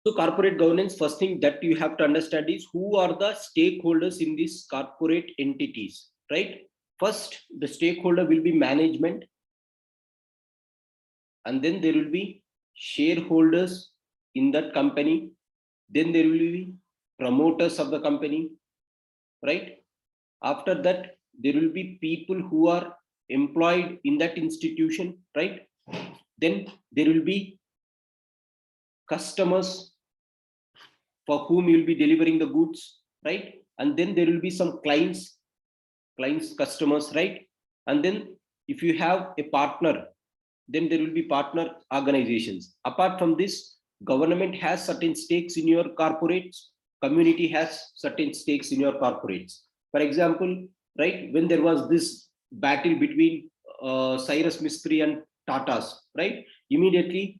So corporate governance, first thing that you have to understand is who are the stakeholders in these corporate entities, right? First, the stakeholder will be management, and then there will be shareholders in that company. Then there will be promoters of the company, right? After that, there will be people who are employed in that institution, right? Then there will be customers for whom you will be delivering the goods, right? And then there will be some clients, customers, right? And then if you have a partner, then there will be partner organizations. Apart from this, government has certain stakes in your corporates, community has certain stakes in your corporates. For example, right, when there was this battle between Cyrus Mistry and Tatas, right? Immediately,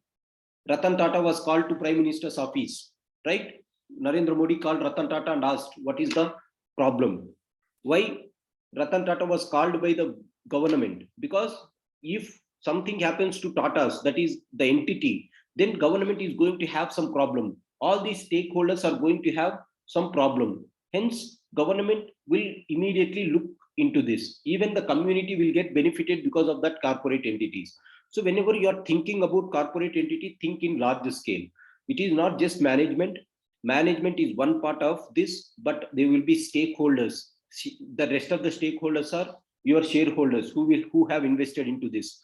Ratan Tata was called to Prime Minister's office, right? Narendra Modi called Ratan Tata and asked, what is the problem? Why Ratan Tata was called by the government? Because if something happens to Tatas, that is the entity, then government is going to have some problem. All these stakeholders are going to have some problem. Hence, government will immediately look into this. Even the community will get benefited because of that corporate entities. So whenever you are thinking about corporate entity, think in large scale. It is not just management. Management is one part of this, but there will be stakeholders. The rest of the stakeholders are your shareholders who have invested into this.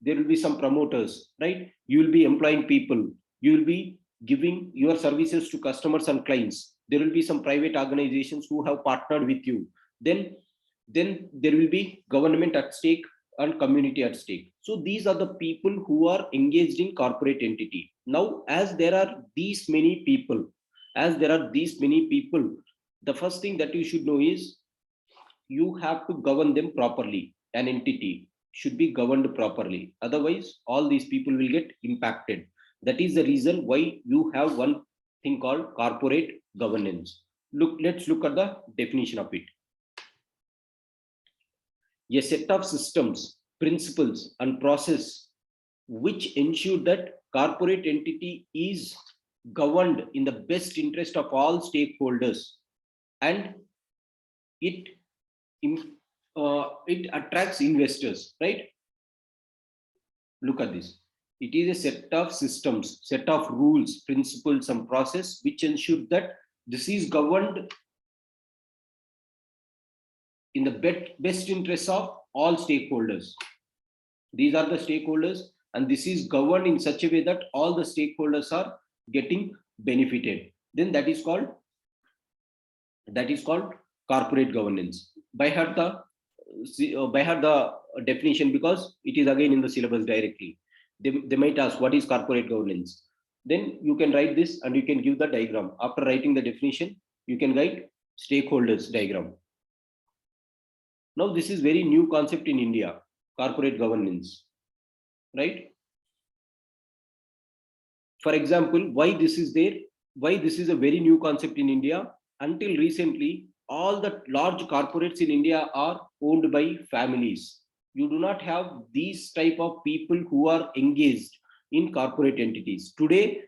There will be some promoters, right? You will be employing people. You will be giving your services to customers and clients. There will be some private organizations who have partnered with you. Then there will be government at stake and community at stake. So these are the people who are engaged in corporate entity. Now, as there are these many people, the first thing that you should know is you have to govern them properly. An entity should be governed properly. Otherwise, all these people will get impacted. That is the reason why you have one thing called corporate governance. Let's look at the definition of it. A set of systems, principles, and process which ensure that corporate entity is governed in the best interest of all stakeholders, and it it attracts investors, right? Look at this. It is a set of systems, set of rules, principles, and process which ensure that this is governed in the best interest of all stakeholders. These are the stakeholders, and this is governed in such a way that all the stakeholders are getting benefited. Then that is called corporate governance. By heart the definition, because it is again in the syllabus directly. They might ask what is corporate governance. Then you can write this and you can give the diagram. After writing the definition, you can write stakeholders diagram. Now this is very new concept in India, corporate governance, right? For example, why this is there? Why this is a very new concept in India? Until recently, all the large corporates in India are owned by families. You do not have these type of people who are engaged in corporate entities. Today,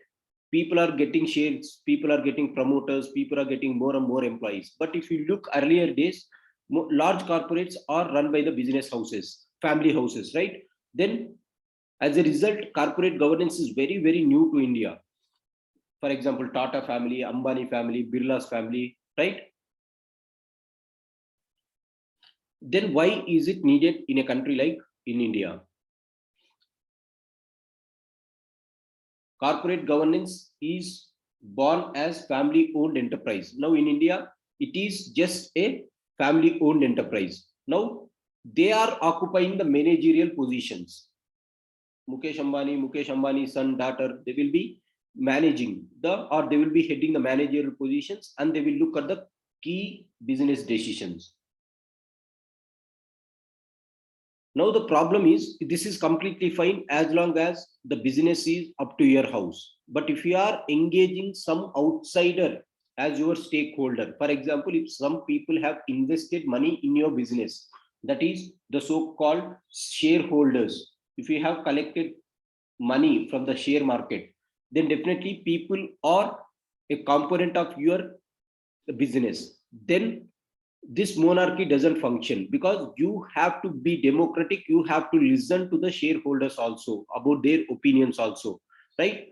people are getting shares, people are getting promoters, people are getting more and more employees. But if you look earlier days, large corporates are run by the business houses, family houses, right? Then as a result, corporate governance is very, very new to India. For example, Tata family, Ambani family, Birla's family, right? Then why is it needed in a country like in India? Corporate governance is born as family owned enterprise. Now in India, it is just a family owned enterprise. Now they are occupying the managerial positions. Mukesh Ambani, son, daughter, they will be managing they will be heading the managerial positions, and they will look at the key business decisions. Now the problem is, this is completely fine as long as the business is up to your house. But if you are engaging some outsider as your stakeholder, for example, if some people have invested money in your business, that is the so-called shareholders. If you have collected money from the share market, then definitely people are a component of your business. Then this monarchy doesn't function, because you have to be democratic. You have to listen to the shareholders also about their opinions also, right?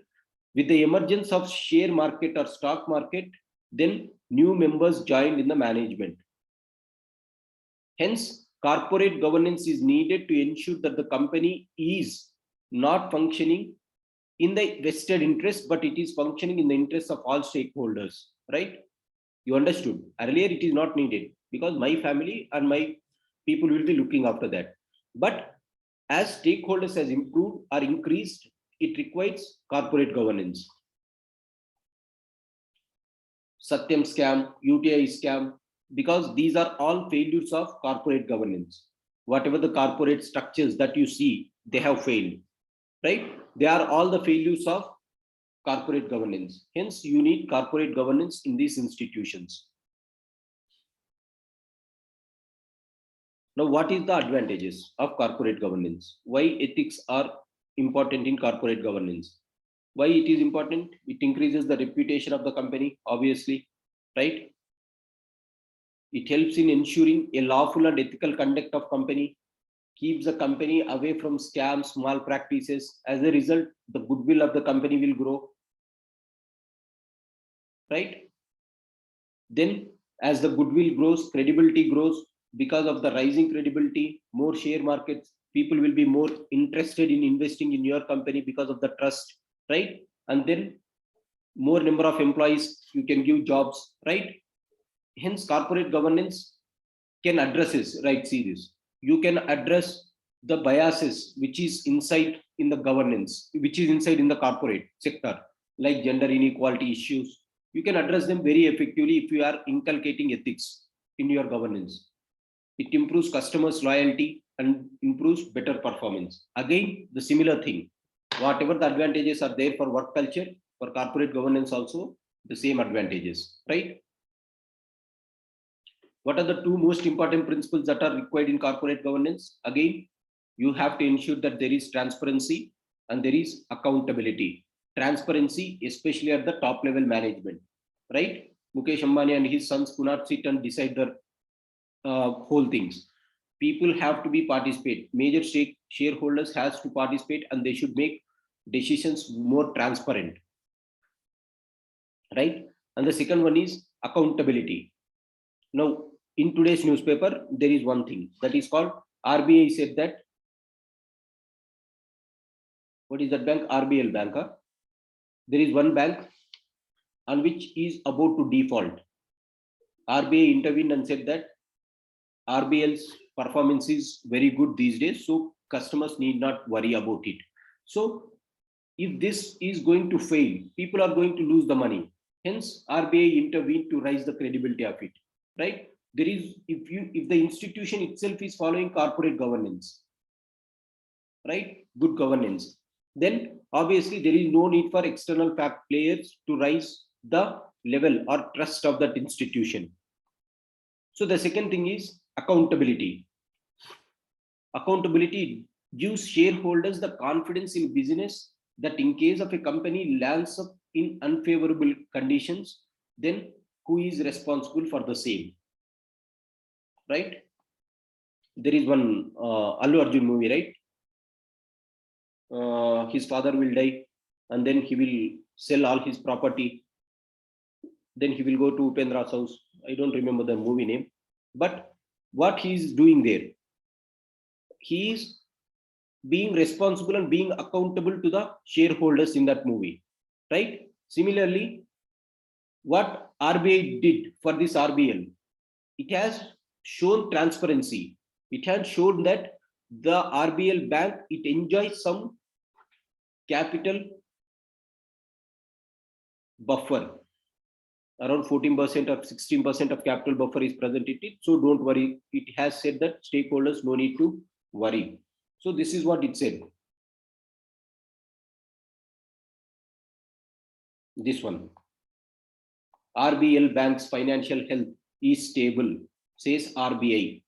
With the emergence of share market or stock market, then new members joined in the management. Hence, corporate governance is needed to ensure that the company is not functioning in the vested interest, but it is functioning in the interest of all stakeholders, right? You understood? Earlier, it is not needed because my family and my people will be looking after that. But as stakeholders has improved or increased, it requires corporate governance. Satyam scam, UTI scam, because these are all failures of corporate governance. Whatever the corporate structures that you see, they have failed, right? They are all the failures of corporate governance. Hence, you need corporate governance in these institutions. Now, what is the advantages of corporate governance? Why ethics are important in corporate governance? Why it is important? It increases the reputation of the company, obviously, right? It helps in ensuring a lawful and ethical conduct of company, keeps the company away from scams, malpractices. As a result, the goodwill of the company will grow, right? Then, as the goodwill grows, credibility grows. Because of the rising credibility, more share markets, people will be more interested in investing in your company because of the trust, right? And then more number of employees, you can give jobs, right? Hence, corporate governance can address this, right? See this. You can address the biases which is inside in the governance, which is inside in the corporate sector, like gender inequality issues. You can address them very effectively if you are inculcating ethics in your governance. It improves customers' loyalty and improves better performance. Again, the similar thing. Whatever the advantages are there for work culture, for corporate governance also, the same advantages, right? What are the two most important principles that are required in corporate governance? Again, you have to ensure that there is transparency and there is accountability. Transparency, especially at the top level management, right? Mukesh Ambani and his sons could not sit and decide the whole things. People have to be participate. Major shareholders has to participate, and they should make decisions more transparent, right? And the second one is accountability. Now, in today's newspaper, there is one thing that is called RBI said that. What is that bank? RBL bank. Huh? There is one bank on which is about to default. RBI intervened and said that RBL's performance is very good these days, so customers need not worry about it. So, if this is going to fail, people are going to lose the money. Hence, RBI intervened to raise the credibility of it, right? There is, if the institution itself is following corporate governance, right, good governance, then obviously there is no need for external players to raise the level or trust of that institution. So the second thing is accountability. Accountability gives shareholders the confidence in business that in case of a company lands up in unfavorable conditions, then who is responsible for the same, right? There is one Allu Arjun movie, right? His father will die, and then he will sell all his property. Then he will go to Upendra's house. I don't remember the movie name, but what he is doing there, he is being responsible and being accountable to the shareholders in that movie, right? Similarly, what RBI did for this RBL, it has shown transparency. It has shown that the RBL bank, it enjoys some capital buffer, around 14% or 16% of capital buffer is present in it. So don't worry. It has said that stakeholders no need to worry. So this is what it said. This one. RBL bank's financial health is stable, says RBI.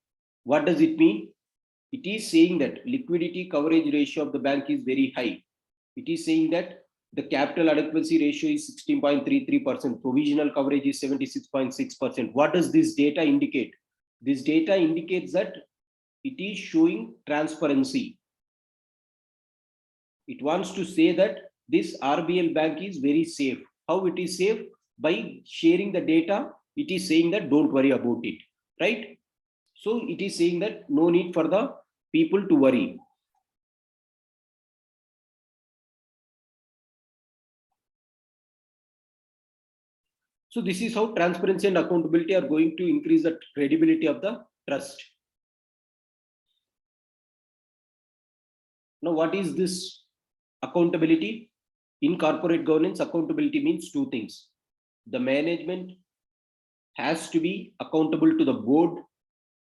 What does it mean? It is saying that liquidity coverage ratio of the bank is very high. It is saying that The capital adequacy ratio is 16.33%. Provisional coverage is 76.6%. What does this data indicate? This data indicates that it is showing transparency. It wants to say that this RBL bank is very safe. How it is safe? By sharing the data, it is saying that don't worry about it, right? So it is saying that no need for the people to worry. So this is how transparency and accountability are going to increase the credibility of the trust. Now, what is this accountability? In corporate governance, accountability means two things. The management has to be accountable to the board,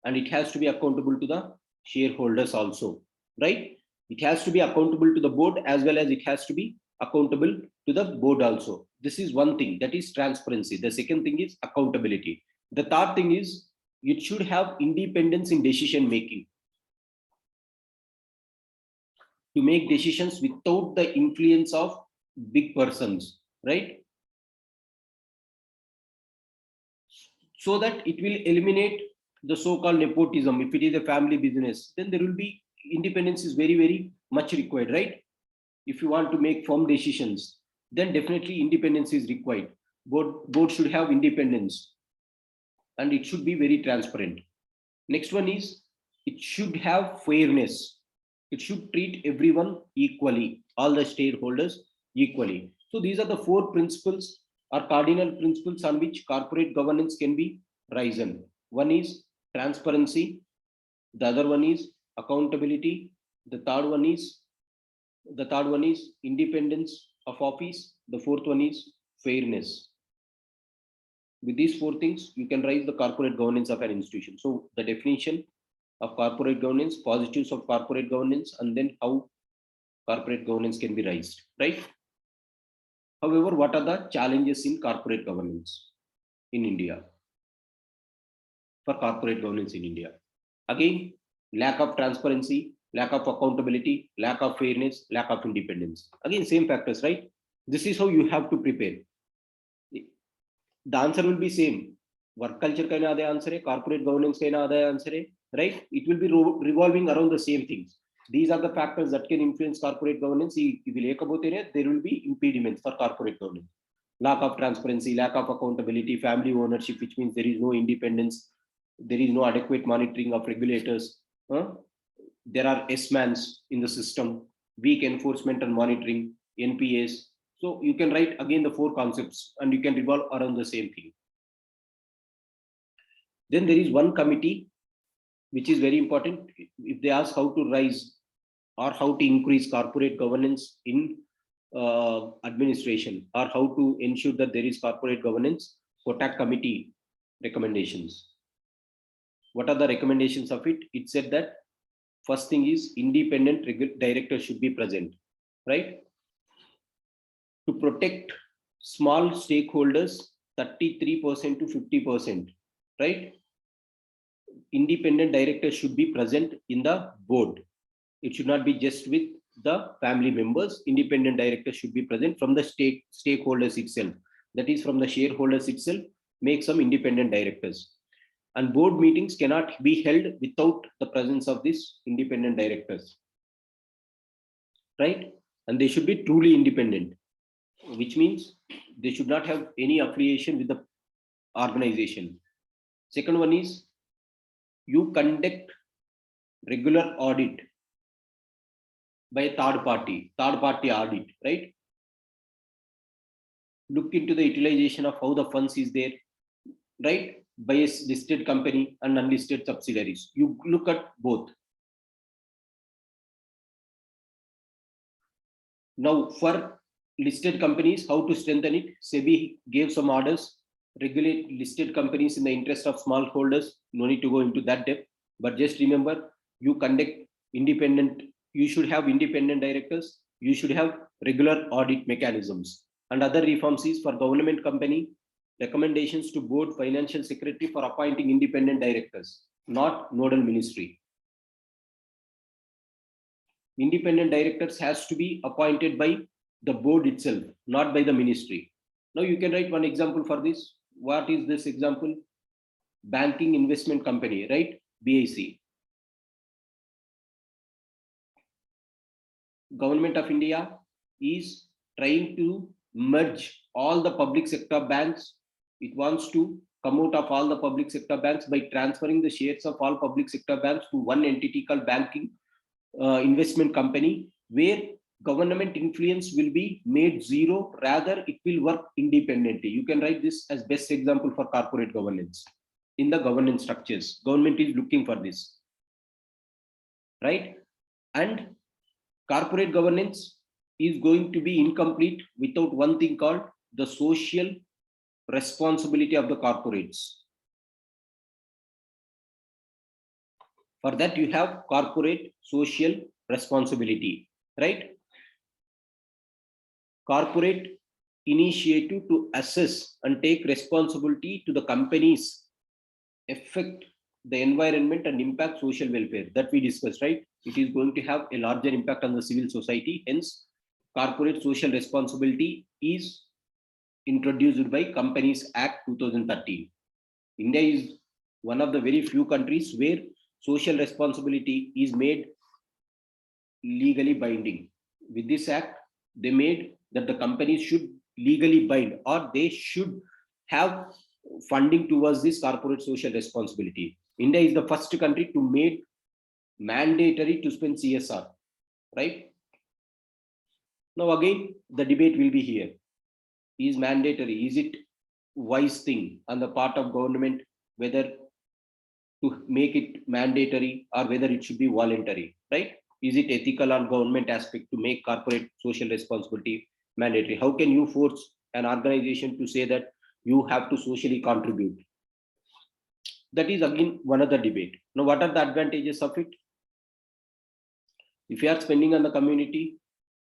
and it has to be accountable to the shareholders also, right? It has to be accountable to the board as well as it has to be accountable to the board also. This is one thing, that is transparency. The second thing is accountability. The third thing is it should have independence in decision making, to make decisions without the influence of big persons, right? So that it will eliminate the so-called nepotism. If it is a family business, then there will be independence is very, very much required, right? If you want to make firm decisions, then definitely independence is required. Board should have independence and it should be very transparent. Next one is it should have fairness. It should treat everyone equally, all the stakeholders equally. So these are the four principles or cardinal principles on which corporate governance can be risen. One is transparency, the other one is accountability, the third one is independence of office, the fourth one is fairness. With these four things, you can raise the corporate governance of an institution. So the definition of corporate governance, positives of corporate governance, and then how corporate governance can be raised, right? However, what are the challenges in corporate governance in India? For corporate governance in India, again, lack of transparency, lack of accountability, lack of fairness, lack of independence. Again, same factors, right? This is how you have to prepare. The answer will be same. Work culture kind of answer, corporate governance kind of answer, right? It will be revolving around the same things. These are the factors that can influence corporate governance. There will be impediments for corporate governance. Lack of transparency, lack of accountability, family ownership, which means there is no independence, there is no adequate monitoring of regulators. There are S-mans in the system, weak enforcement and monitoring, NPAs. So you can write again the four concepts and you can revolve around the same thing. Then there is one committee which is very important. If they ask how to rise or how to increase corporate governance in administration, or how to ensure that there is corporate governance, Kotak committee recommendations. What are the recommendations of it? It said that first thing is independent director should be present, right? To protect small stakeholders, 33% to 50%, right? Independent director should be present in the board. It should not be just with the family members. Independent director should be present from the stakeholders itself. That is from the shareholders itself, make some independent directors. And board meetings cannot be held without the presence of these independent directors, right? And they should be truly independent, which means they should not have any affiliation with the organization. Second one is you conduct regular audit by a third party audit, right? Look into the utilization of how the funds is there, right? By a listed company and unlisted subsidiaries. You look at both. Now for listed companies, how to strengthen it? SEBI gave some orders, regulate listed companies in the interest of small holders. No need to go into that depth, but just remember, you conduct independent, you should have independent directors, you should have regular audit mechanisms. And other reforms is for government company, recommendations to board financial secretary for appointing independent directors, not nodal ministry. Independent directors has to be appointed by the board itself, not by the ministry. Now you can write one example for this. What is this example? Banking investment company, right? BIC. Government of India is trying to merge all the public sector banks. It wants to come out of all the public sector banks by transferring the shares of all public sector banks to one entity called banking investment company, where government influence will be made zero. Rather, it will work independently. You can write this as best example for corporate governance. In the governance structures, government is looking for this, right? And corporate governance is going to be incomplete without one thing called the social responsibility of the corporates. For that, you have corporate social responsibility, right? Corporate initiative to assess and take responsibility to the companies affect the environment and impact social welfare, that we discussed, right? It is going to have a larger impact on the civil society. Hence, corporate social responsibility is introduced by Companies Act 2013. India is one of the very few countries where social responsibility is made legally binding. With this act, they made that the companies should legally bind, or they should have funding towards this corporate social responsibility. India is the first country to make mandatory to spend CSR, right? Now again, the debate will be here. Is mandatory? Is it wise thing on the part of government, whether to make it mandatory or whether it should be voluntary, right? Is it ethical on government aspect to make corporate social responsibility mandatory? How can you force an organization to say that you have to socially contribute? That is again one other debate. Now, what are the advantages of it? If you are spending on the community,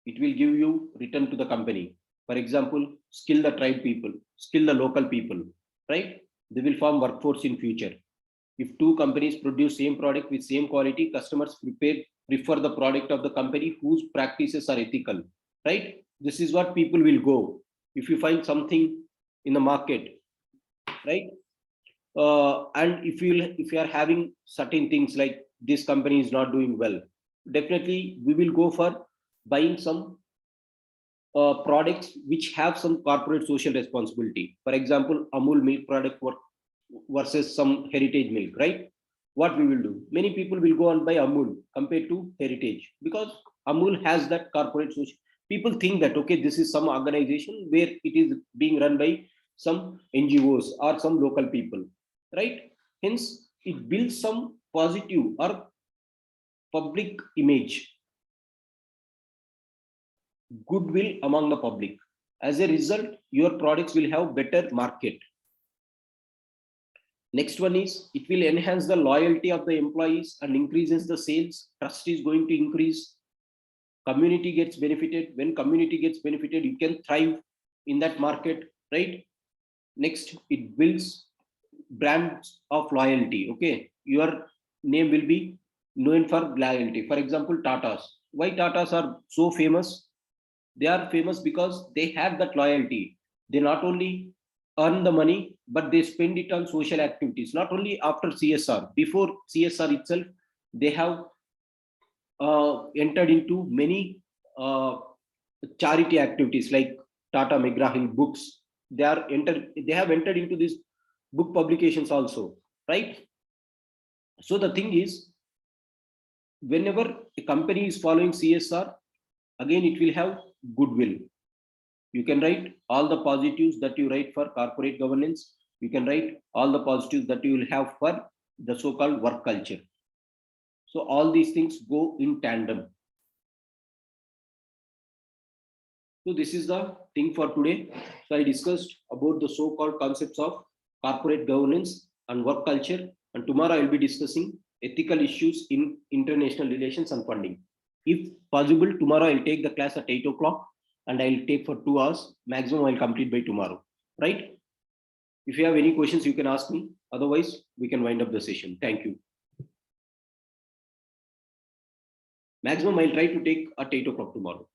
it will give you return to the company. For example, skill the tribe people, skill the local people, right? They will form workforce in future. If two companies produce same product with same quality, customers prefer the product of the company whose practices are ethical, right? This is what people will go. If you find something in the market, right? And if you are having certain things like this company is not doing well, definitely we will go for buying some products which have some corporate social responsibility. For example, Amul milk product versus some heritage milk, right? What we will do? Many people will go and buy Amul compared to heritage, because Amul has that corporate social. People think that, okay, this is some organization where it is being run by some NGOs or some local people, right? Hence, it builds some positive or public image, goodwill among the public. As a result, your products will have better market. Next one is, it will enhance the loyalty of the employees and increases the sales. Trust is going to increase. Community gets benefited. When community gets benefited, you can thrive in that market, right? Next, it builds brands of loyalty. Okay, your name will be known for loyalty. For example, Tatas. Why Tatas are so famous? They are famous because they have that loyalty. They not only earn the money, but they spend it on social activities. Not only after CSR, before CSR itself, they have entered into many charity activities like Tata McGraw-Hill books. They have entered into these book publications also, right? So the thing is, whenever a company is following CSR, again it will have goodwill. You can write all the positives that you write for corporate governance. You can write all the positives that you will have for the so-called work culture. So all these things go in tandem. So this is the thing for today. So I discussed about the so-called concepts of corporate governance and work culture. And tomorrow I'll be discussing ethical issues in international relations and funding. If possible, tomorrow I'll take the class at 8 o'clock and I'll take for 2 hours. Maximum I'll complete by tomorrow, right? If you have any questions, you can ask me. Otherwise, we can wind up the session. Thank you. Maximum I'll try to take at 8 o'clock tomorrow.